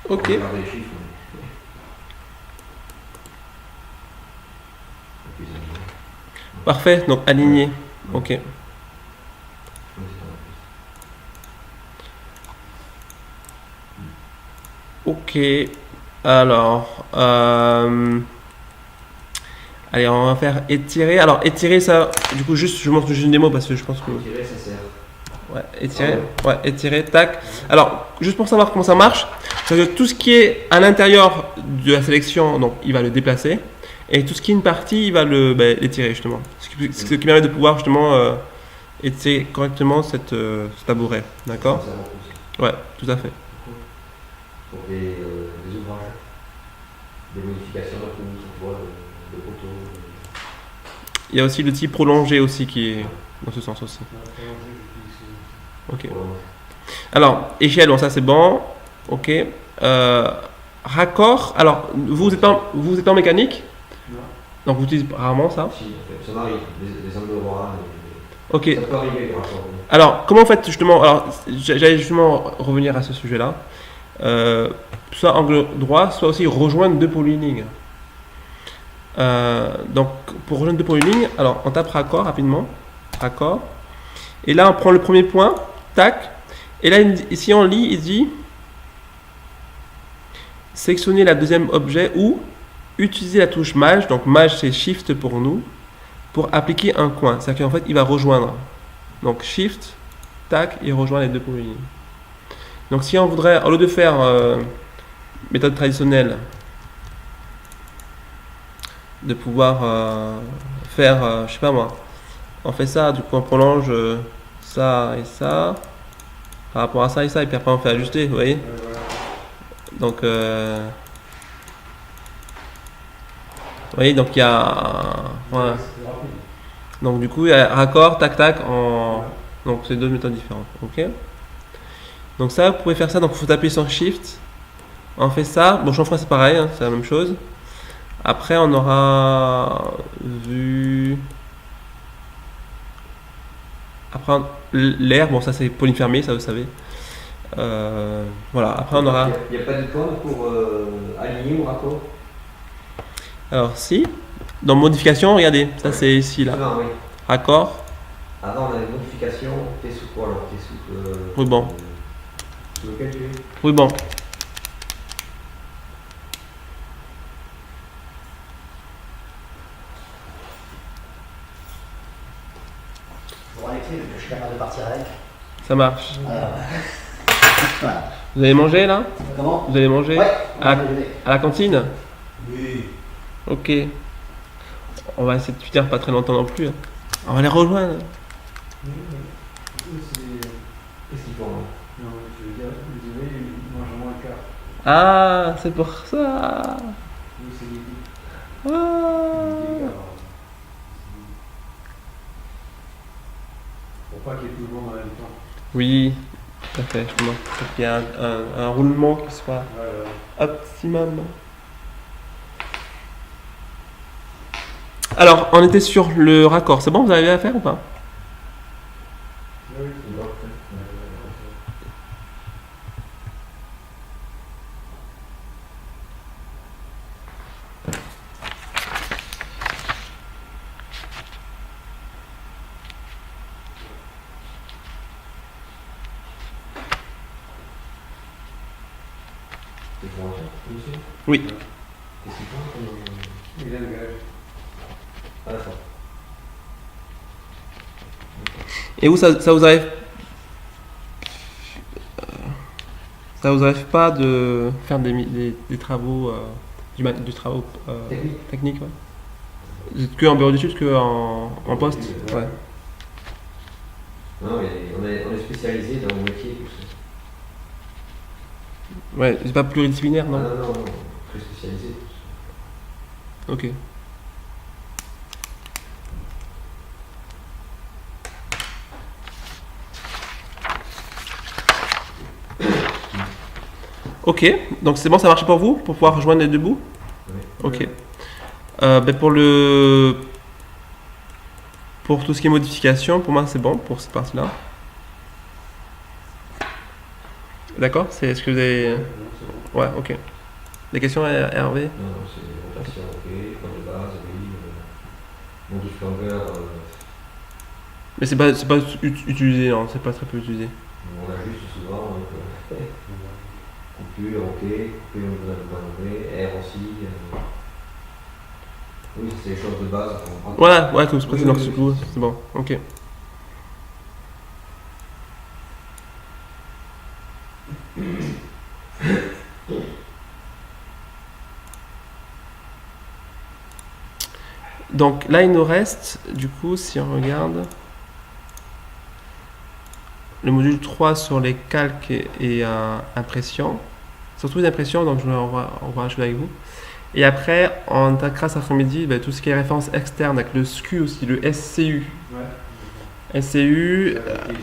Ok. Parfait, donc aligné. Ok. Ok. Alors, allez, on va faire étirer. Alors, étirer, ça, du coup, juste, je montre juste une démo parce que je pense que. Étirer, ça sert. Ouais, étirer. Ouais, étirer, tac. Alors, juste pour savoir comment ça marche, c'est que tout ce qui est à l'intérieur de la sélection, donc, il va le déplacer. Et tout ce qui est une partie, il va l'étirer, justement. Ce qui permet de pouvoir, justement, étirer correctement ce tabouret. D'accord ? Ouais, tout à fait. Pour des ouvrages, des modifications de poteaux. Il y a aussi l'outil prolongé aussi qui est dans ce sens aussi. Ok. Alors, échelle, bon ça c'est bon. Ok. Raccord. Alors, vous êtes pas en mécanique ? Non. Donc vous utilisez rarement ça ? Si, ça m'arrive, des endroits. Ok. Ça peut arriver les raccords. Alors, comment faites justement ? Alors, j'allais justement revenir à ce sujet-là. Soit angle droit, soit aussi rejoindre deux polylignes. Donc, pour rejoindre deux polylignes, alors on tape raccord rapidement. Raccord. Et là, on prend le premier point. Tac. Et là, ici, on lit, il dit sélectionner la deuxième objet ou utiliser la touche Maj. Donc, Maj, c'est Shift pour nous, pour appliquer un coin. C'est-à-dire qu'en fait, il va rejoindre. Donc, Shift, tac, et rejoint les deux polylignes. Donc, si on voudrait, au lieu de faire méthode traditionnelle, de pouvoir faire, je sais pas moi, on fait ça, du coup, on prolonge ça et ça, par rapport à ça et ça, et puis après, on fait ajuster, vous voyez ? Donc, vous voyez, donc il y a. Voilà. Donc, du coup, il y a raccord, tac, tac, donc c'est deux méthodes différentes. Ok ? Donc, ça, vous pouvez faire ça. Donc, il faut taper sur Shift. On fait ça. Bon, chanfrein, c'est pareil, hein, c'est la même chose. Après, on aura vu. Après, l'air, bon, ça c'est polyfermé, ça vous savez. Voilà, après on aura. Il n'y a pas d'icône pour aligner ou raccord ? Alors, si. Dans modification, regardez, ça c'est ici là. Non, oui. Raccord. Avant, on a les modifications. T'es sous quoi alors ? T'es sous. Ruban. Sous lequel tu es ? Ruban. Pour les clés, je suis capable de partir avec. Ça marche. Voilà. Vous allez manger là ? Comment ? Vous allez manger Ouais. à la cantine ? Oui. Ok. On va essayer de finir pas très longtemps non plus. On va les rejoindre. Qu'est-ce qu'ils font là ? Non, je veux dire, vous devez manger moins le quart. Ah, c'est pour ça. Oui, c'est midi. Ah. Pour pas qu'il y ait tout le monde en même temps. Oui, tout à fait, justement. Pour qu'il y ait un roulement qui soit optimum. Alors, on était sur le raccord. C'est bon, vous arrivez à faire ou pas ? C'est formation, monsieur? Oui. Qu'est-ce qu'il prend comme... Il a le gage. Ah, d'accord. Et vous, ça vous arrive. Ça vous arrive pas de faire des travaux, du travaux Technique. techniques, ouais. Vous êtes que en bureau d'études, que en poste, ouais. Non, mais on est spécialisé dans le métier, tout ça. Ouais, c'est pas pluridisciplinaire, Ah, non? non, non, très spécialisé. Ok. Ok, donc c'est bon, ça marche pour vous, pour pouvoir rejoindre les deux bouts? Oui. Ok. Pour tout ce qui est modification, pour moi c'est bon pour cette partie-là. D'accord? Est-ce que vous avez... Ouais, ok. Des questions, Hervé? Non, non, c'est rotation, ok, point de base, oui. Modus longueur, Mais c'est pas utilisé, non, c'est pas très peu utilisé. on ajuste souvent, donc, coupure, ok, coupure au niveau d'un air aussi. Oui, c'est les choses de base qu'on prend. Voilà, ouais, tout ce Oui, dans oui, ce oui. coup, c'est bon, ok. Donc là, il nous reste, du coup, si on regarde, le module 3 sur les calques et impressions. Surtout les impressions, donc on va achever avec vous. Et après, on attaquera cet après-midi tout ce qui est référence externe avec le SKU aussi, le SCU. Ouais. SCU,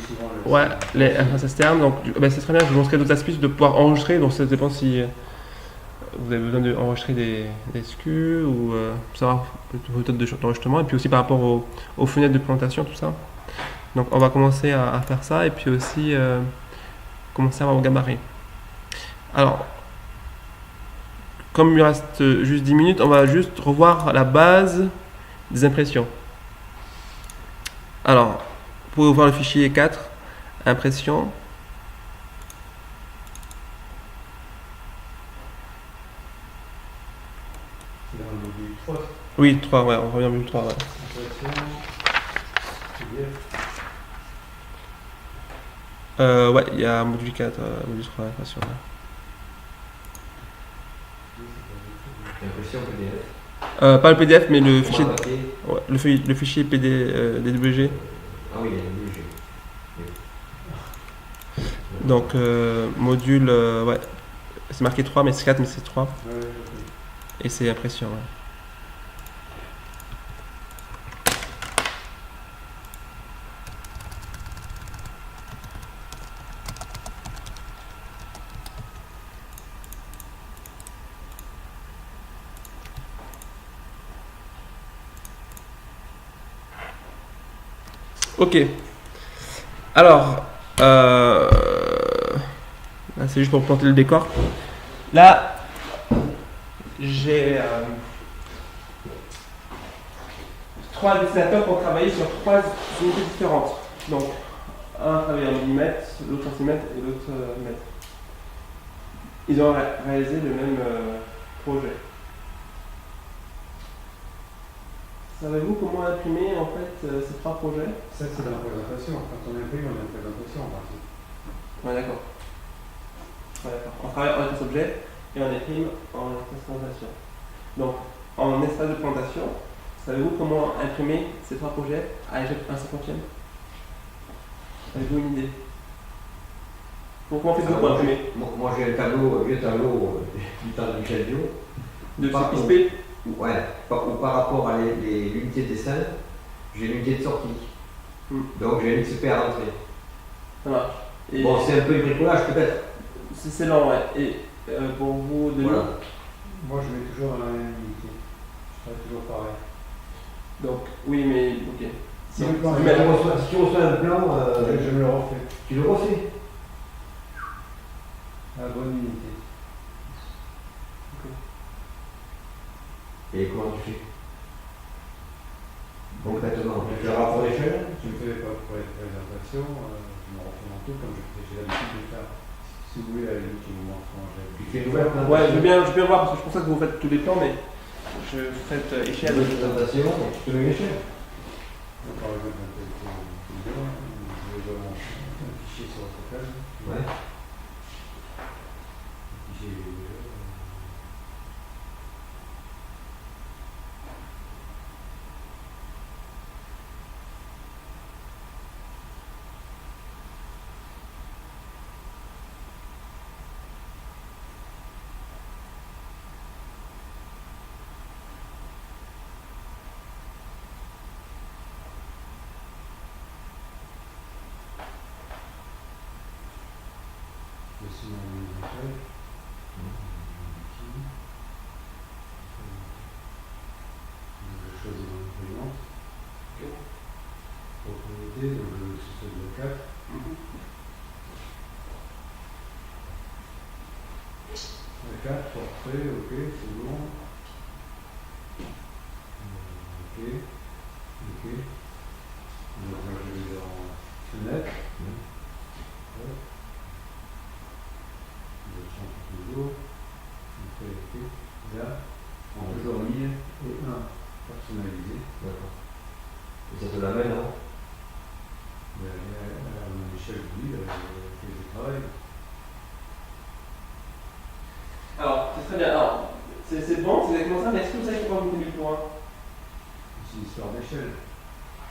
Souvent le... ouais, les références externes. Donc c'est très bien, je vous montrerai d'autres astuces de pouvoir enregistrer. Donc ça dépend si vous avez besoin d'enregistrer des SKU ou savoir vos méthodes d'enregistrement. Et puis aussi par rapport aux fenêtres de présentation, tout ça. Donc on va commencer à faire ça et puis aussi commencer à avoir vos gabarits. Alors, comme il me reste juste 10 minutes, on va juste revoir la base des impressions. Alors, vous pouvez ouvrir le fichier 4, impression. C'est dans le module 3. Oui, 3, ouais, on revient au module 3, ouais. Impression. PDF. Ouais, il y a module 4, module 3, impression. Ouais. L'impression PDF. Pas le PDF, mais le fichier, Format papier. ouais, le fichier PD, DWG. Ah oui, il y a le budget. Donc, module, ouais, c'est marqué 3, mais c'est 4, mais c'est 3. Ouais, ouais. Et c'est impression, ouais. Ok. Alors, là c'est juste pour planter le décor. Là, j'ai 3 dessinateurs pour travailler sur 3 unités différentes. Donc, un travaille en millimètres, l'autre en centimètres et l'autre mètre. Ils ont réalisé le même projet. Savez-vous comment imprimer en fait ces 3 projets? Ça, c'est dans la présentation. Quand on imprime, on a une présentation en partie. Ouais, d'accord. Ouais, d'accord. On travaille en espace objet et on imprime en espace présentation. Donc, en espace de présentation, savez-vous comment imprimer ces 3 projets à l'échelle 1/50e? Avez-vous une idée? Comment faites-vous pour imprimer? Moi j'ai un tableau, vieux tableau du temps de Michel Dio. De Par CPISP? Ouais, par rapport à l'unité de dessin, j'ai l'unité de sortie. Donc j'ai l'XP à l'entrée. Ça marche. Et Bon, c'est un peu du bricolage peut-être. c'est lent, ouais. Et pour vous, Denis? Voilà. Moi, je mets toujours dans la même unité. Je ferai toujours pareil. Donc, oui, mais ok. Si Donc, le plan mais- Si tu reçois un plan, je me le refais. tu le refais. La bonne unité. Et comment tu fais? Concrètement, tu fais un rapport d'échelle. Je me fais pas pour les présentations, je me refais dans tout comme j'ai l'habitude de faire. Si vous voulez, à la limite, je vous montre comment j'ai. Tu fais une nouvelle présentation. Ouais, je veux bien voir parce que je pense que vous faites tous les plans, mais je fais échelle. Une présentation, tu peux le l'échelle. Par exemple, un peu je vais voir un fichier sur votre page. Ouais. Un fichier. Voici mon échelle. Je choisis mon imprimante. Propriété, donc je suis sur le 4. Le 4, portrait, ok, c'est bon. Ok. Ok. Donc là, je vais en fenêtre. Hop. Je change toujours. Ok, ok. Là, en toujours ligne et 1 personnalisé. D'accord. Et ça te l'amène, non? À mon échelle, oui, que je travaille. Alors, c'est très bien. Alors, c'est bon, c'est exactement ça, mais est-ce que vous savez pourquoi vous mettez 1000 pour 1? C'est une histoire d'échelle.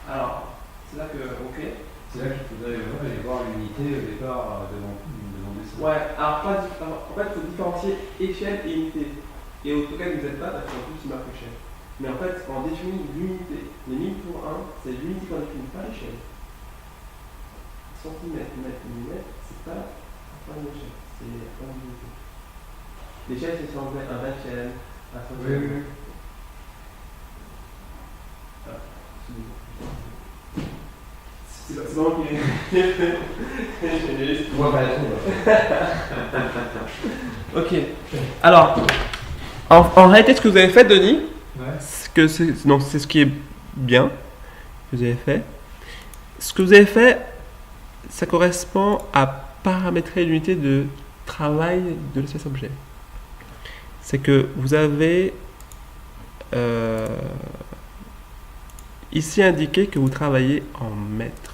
Alors, c'est là que. Ok. C'est là qu'il faudrait aller voir l'unité au départ de mon dessin. Ouais, alors, en fait, il faut différencier échelle et unité. Et AutoCAD ne nous aide pas parce qu'en plus, il marque échelle. Mais en fait, on définit l'unité. Les 1000 pour 1, c'est l'unité qu'on définit, pas l'échelle. Centimètre, mètre, millimètre, c'est pas une échelle, c'est une unité. L'échelle, c'est si on met un échelle, un centimètre. Oui. Ah, c'est pas moi qui l'ai fait. Tu vois pas la trouve. Ok. Alors, en réalité, ce que vous avez fait, Denis, Ouais. c'est ce qui est bien que vous avez fait. Ce que vous avez fait, ça correspond à paramétrer l'unité de travail de l'espace objet. C'est que vous avez ici indiqué que vous travaillez en mètres.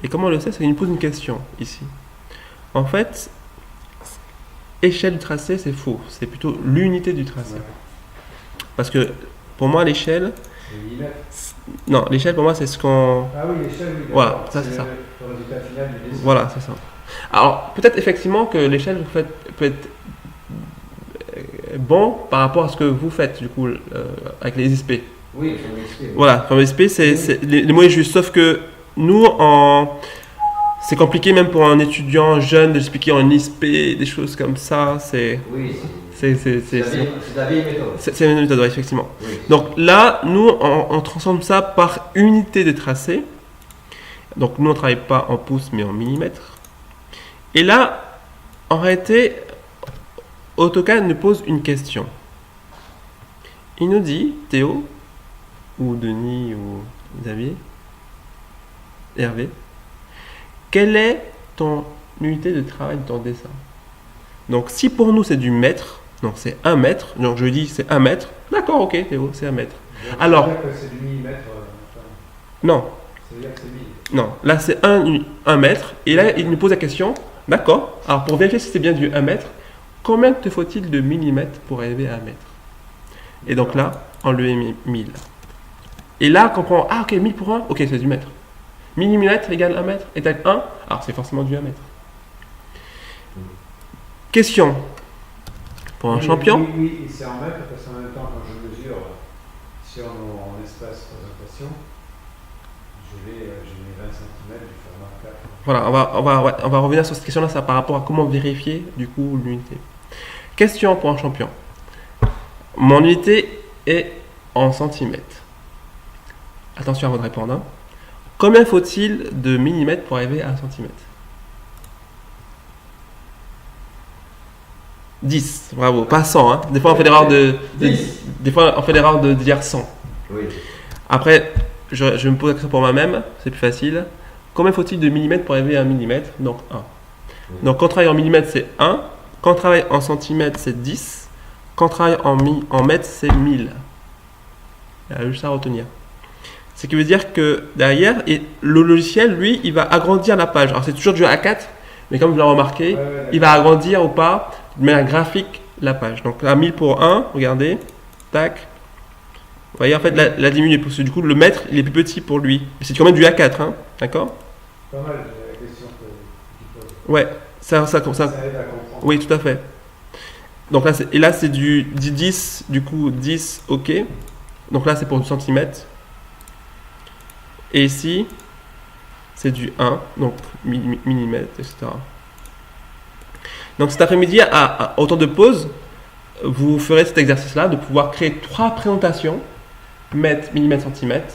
Et comment on le sait? C'est qu'il nous pose une question ici. En fait, échelle du tracé, c'est faux. C'est plutôt l'unité du tracé. Ouais. Parce que pour moi, l'échelle... C'est millimètres. Non, l'échelle pour moi, c'est ce qu'on... Ah oui, l'échelle, oui. Voilà, d'accord. ça, c'est ça. Le résultat final du dessin. Voilà, c'est ça. Alors, peut-être effectivement que l'échelle peut être bon par rapport à ce que vous faites, du coup, avec les SP. Oui, il faut m'expliquer. Voilà, comme SP, les mots est juste. Sauf que nous, c'est compliqué même pour un étudiant jeune de expliquer en ISP, des choses comme ça. Oui, C'est la vieille méthode. c'est une méthode, ouais, effectivement. Oui. Donc là, nous, on transforme ça par unité de tracé. Donc nous, on ne travaille pas en pouces, mais en millimètres. Et là, en réalité, AutoCAD nous pose une question. Il nous dit, Théo, ou Denis, ou Xavier, Hervé, quelle est ton unité de travail de ton dessin? Donc si pour nous c'est du mètre, donc c'est 1 mètre, donc je dis c'est 1 mètre, d'accord, ok Théo, c'est 1 mètre. Donc, Alors- ça veut dire que c'est du millimètre. Non, Ça veut dire que c'est 1000. non, là c'est 1 mètre, et là il nous pose la question, d'accord, alors pour vérifier si c'est bien du 1 mètre, combien te faut-il de millimètres pour arriver à 1 mètre? Et donc là, on lui met 1000. Et là, on comprend, ah ok, 1000 pour 1, ok, c'est du mètre. 1000 millimètres égale 1 mètre, égale 1, alors c'est forcément du 1 mètre. Question pour un Oui, champion. Oui, oui, et c'est en mètres parce qu'en même temps, quand je mesure sur mon espace présentation, je mets 20 cm du format 4. Voilà, on va revenir sur cette question-là, ça par rapport à comment vérifier du coup l'unité. Question pour un champion. Mon unité est en centimètres. Attention à votre répondre. Hein. Combien faut-il de millimètres pour arriver à 1 centimètre? 10, bravo, pas 100. Hein. Des fois on fait l'erreur des fois on fait l'erreur de dire 100. Oui. Après, je me pose la question pour moi-même, c'est plus facile. Combien faut-il de millimètres pour arriver à 1 millimètre? Donc 1. Donc quand on travaille en millimètres, c'est 1. Quand on travaille en centimètres, c'est 10. Quand on travaille en mètres, c'est 1000. Il y a juste ça à retenir. Ce qui veut dire que derrière, le logiciel, lui, il va agrandir la page. Alors c'est toujours du A4, mais comme vous l'avez remarqué, il va agrandir ou pas, de manière graphique, la page. Donc là, 1000 pour 1, regardez, tac. Vous voyez, en fait, la diminuer, parce que du coup, le mètre, il est plus petit pour lui. C'est quand même du A4, hein, d'accord? Pas mal, la question que tu poses. Ouais, ça, Ça aide à comprendre. oui, tout à fait. Donc là, et là, c'est du 10, du coup, 10, ok. Donc là, c'est pour du centimètre. Et ici, c'est du 1, donc millimètre, etc. Donc cet après-midi, au temps de pause, vous ferez cet exercice-là de pouvoir créer 3 présentations, mètre, millimètre, centimètre,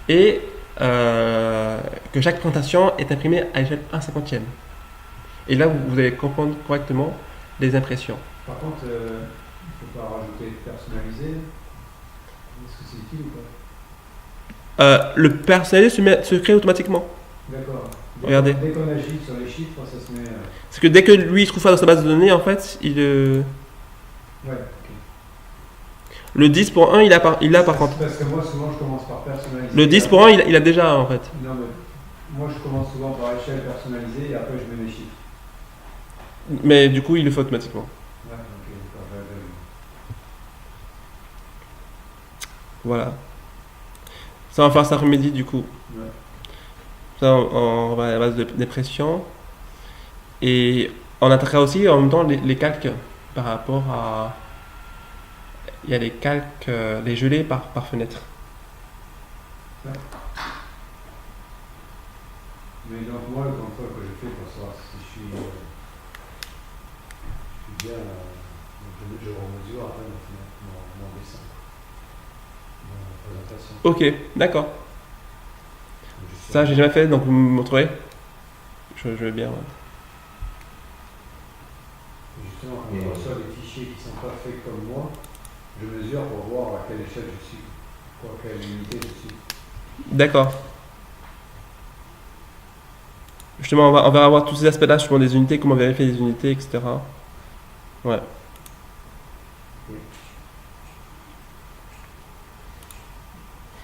et que chaque présentation est imprimée à l'échelle 1/50e. Et là, vous allez comprendre correctement les impressions. Par contre, il ne faut pas rajouter personnalisé. Est-ce que c'est utile ou pas? Le personnalisé se crée automatiquement. D'accord. Regardez. Dès qu'on agit sur les chiffres, ça se met. C'est que dès que lui il trouve ça dans sa base de données, en fait, Ouais, ok. le 10 pour 1, il a par contre. Parce que moi, souvent, je commence par personnaliser. Le 10 pour 1, il a déjà, en fait. Non, mais moi, je commence souvent par échelle personnalisée et après, je mets les chiffres. Mais du coup, il le fait automatiquement. Ouais, ok, d'accord. Voilà. Ça, on va faire cet après-midi, du coup. Ouais. Ça, on va à la base de dépression. Et on attaquera aussi en même temps les calques par rapport à. Il y a les calques, les gelées par fenêtre. Mais donc, moi, le contrôle que je fais pour savoir si je suis bien, je remesure après mon dessin, mon présentation. Ok, d'accord. Je suis- Ça, j'ai jamais fait, donc vous me montrerez. Je veux bien. Ouais. Justement, quand je reçois des fichiers qui ne sont pas faits comme moi, je mesure pour voir à quelle échelle je suis, quoi, quelle unité je suis. D'accord. Justement, on va avoir tous ces aspects-là, justement des unités, comment vérifier les unités, etc. Ouais.